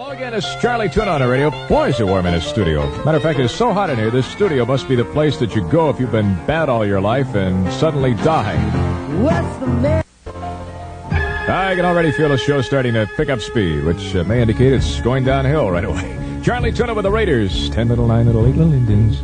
Hello again, it's Charlie Tuna on the radio. Boy, is it warm in this studio. Matter of fact, it's so hot in here, this studio must be the place that you go if you've been bad all your life and suddenly die. What's the man? I can already feel the show starting to pick up speed, which may indicate it's going downhill right away. Charlie Tuna with the Raiders. 10 little 9 little 8 little Indians.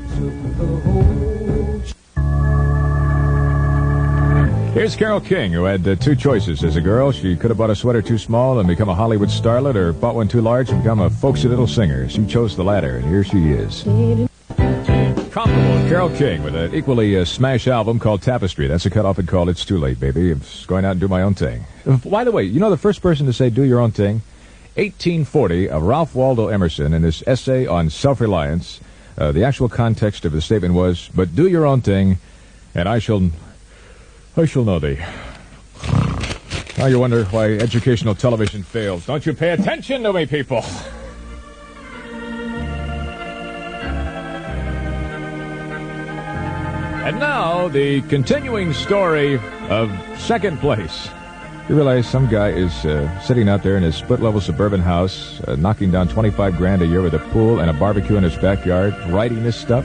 Here's Carole King, who had two choices as a girl. She could have bought a sweater too small and become a Hollywood starlet, or bought one too large and become a folksy little singer. She chose the latter, and here she is. Comparable, Carole King with an equally smash album called Tapestry. That's a cutoff and called It's Too Late, Baby. I'm just going out and do my own thing. By the way, you know the first person to say do your own thing? 1840 of Ralph Waldo Emerson in his essay on self-reliance. The actual context of the statement was, but do your own thing, and I shall know thee. Now you wonder why educational television fails. Don't you pay attention to me, people? And now, the continuing story of second place. You realize some guy is sitting out there in his split-level suburban house, knocking down $25,000 a year with a pool and a barbecue in his backyard, writing this stuff?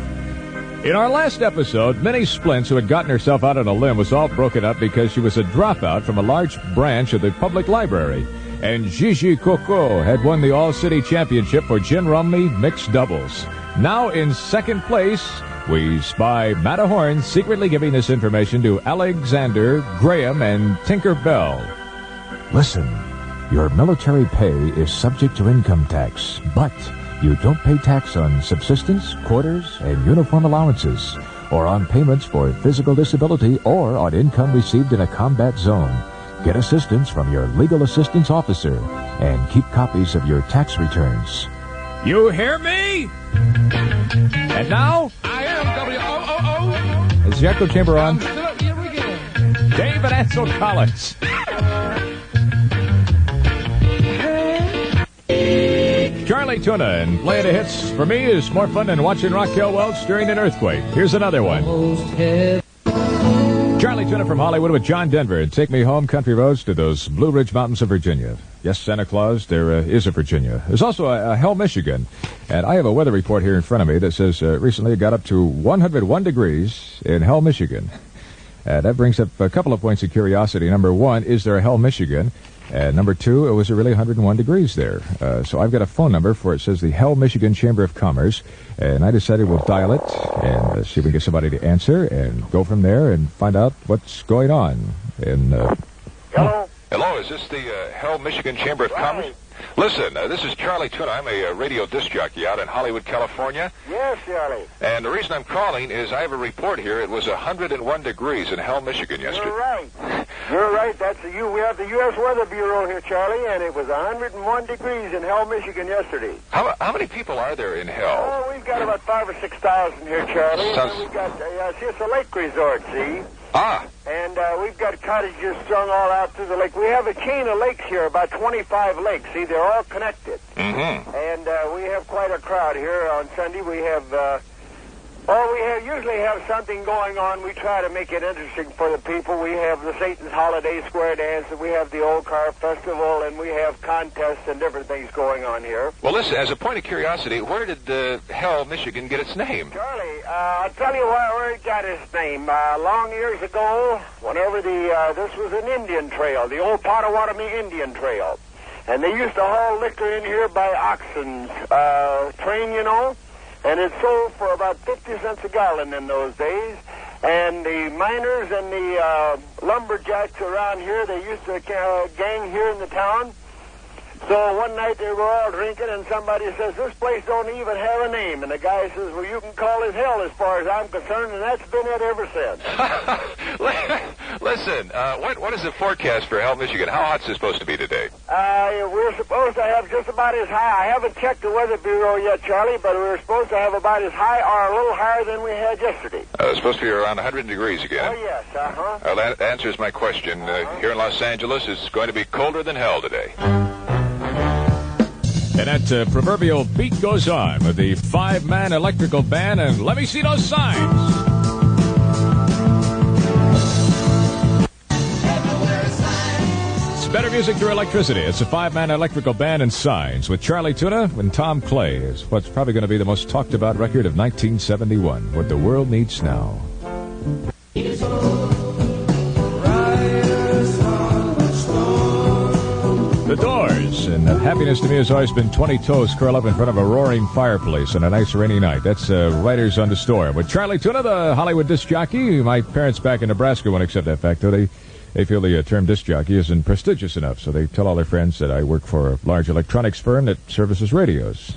In our last episode, Minnie Splints, who had gotten herself out on a limb, was all broken up because she was a dropout from a large branch of the public library. And Gigi Coco had won the All-City Championship for gin rummy mixed doubles. Now in second place, we spy Matta Horn secretly giving this information to Alexander, Graham, and Tinker Bell. Listen, your military pay is subject to income tax, but you don't pay tax on subsistence, quarters, and uniform allowances, or on payments for physical disability, or on income received in a combat zone. Get assistance from your legal assistance officer, and keep copies of your tax returns. You hear me? And now, I am WOOO. is the echo chamber on? Here we go. David Ansel Collins. Charlie Tuna, and playing the hits for me is more fun than watching Raquel Welch during an earthquake. Here's another one. Charlie Tuna from Hollywood with John Denver, and take me home country roads to those Blue Ridge Mountains of Virginia. Yes, Santa Claus, there is a Virginia. There's also a Hell, Michigan. And I have a weather report here in front of me that says recently it got up to 101 degrees in Hell, Michigan. That brings up a couple of points of curiosity. Number one, is there a Hell, Michigan? And number two, it was really 101 degrees there. So I've got a phone number for it says the Hell, Michigan Chamber of Commerce. And I decided we'll dial it and see if we can get somebody to answer and go from there and find out what's going on. And, Hello? Hello, is this the Hell, Michigan Chamber of Commerce? Listen, this is Charlie Tuna. I'm a radio disc jockey out in Hollywood, California. Yes, Charlie. And the reason I'm calling is I have a report here. It was 101 degrees in Hell, Michigan yesterday. You're right. You're right. We have the U.S. Weather Bureau here, Charlie, and it was 101 degrees in Hell, Michigan yesterday. How many people are there in Hell? Oh, we've got about 5,000 or 6,000 here, Charlie. Sounds... And we've got, see, it's a lake resort, see? Ah. And we've got cottages strung all out through the lake. We have a chain of lakes here, about 25 lakes. See, they're all connected. Mm-hmm. And we have quite a crowd here on Sunday. We usually have something going on. We try to make it interesting for the people. We have the Satan's Holiday Square Dance, and we have the Old Car Festival, and we have contests and different things going on here. Well, listen, as a point of curiosity, where did Hell, Michigan get its name? Charlie, I'll tell you where it got its name. Long years ago, whenever this was an Indian trail, the old Potawatomi Indian Trail. And they used to haul liquor in here by oxen's train, you know. And it sold for about 50 cents a gallon in those days. And the miners and the lumberjacks around here, they used to gang here in the town. So one night they were all drinking, and somebody says, this place don't even have a name. And the guy says, well, you can call it Hell as far as I'm concerned, and that's been it ever since. Listen, what is the forecast for Hell, Michigan? How hot is it supposed to be today? We're supposed to have just about as high. I haven't checked the Weather Bureau yet, Charlie, but we're supposed to have about as high or a little higher than we had yesterday. It's supposed to be around 100 degrees again. Oh, yes, uh-huh. Well, that answers my question. Here in Los Angeles, it's going to be colder than hell today. And that proverbial beat goes on with the five-man electrical band, and let me see those signs. better music through electricity. It's a five-man electrical band and signs with Charlie Tuna and Tom Clay is what's probably going to be the most talked about record of 1971, What the World Needs Now. The Doors, and happiness to me has always been 20 toes curl up in front of a roaring fireplace on a nice rainy night. That's Writers on the Storm. With Charlie Tuna, the Hollywood disc jockey, my parents back in Nebraska won't accept that fact, though. They feel the term disc jockey isn't prestigious enough, so they tell all their friends that I work for a large electronics firm that services radios.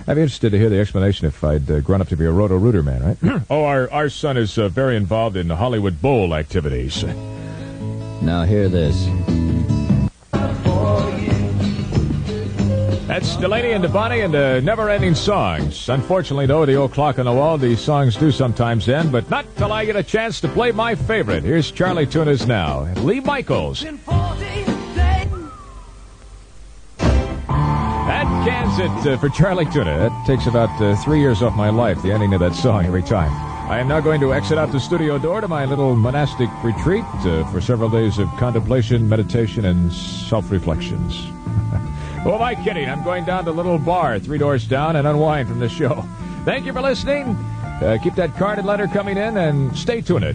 I'd be interested to hear the explanation if I'd grown up to be a roto-rooter man, right? Oh, our son is very involved in the Hollywood Bowl activities. Now hear this. That's Delaney and Devani and the never-ending songs. Unfortunately, though, the old clock on the wall, these songs do sometimes end, but not till I get a chance to play my favorite. Here's Charlie Tuna's now. Lee Michaels. That cans it for Charlie Tuna. That takes about 3 years off my life, the ending of that song every time. I am now going to exit out the studio door to my little monastic retreat for several days of contemplation, meditation, and self-reflections. Who am I kidding? I'm going down to the little bar 3 doors down and unwind from the show. Thank you for listening. Keep that card and letter coming in and stay tuned.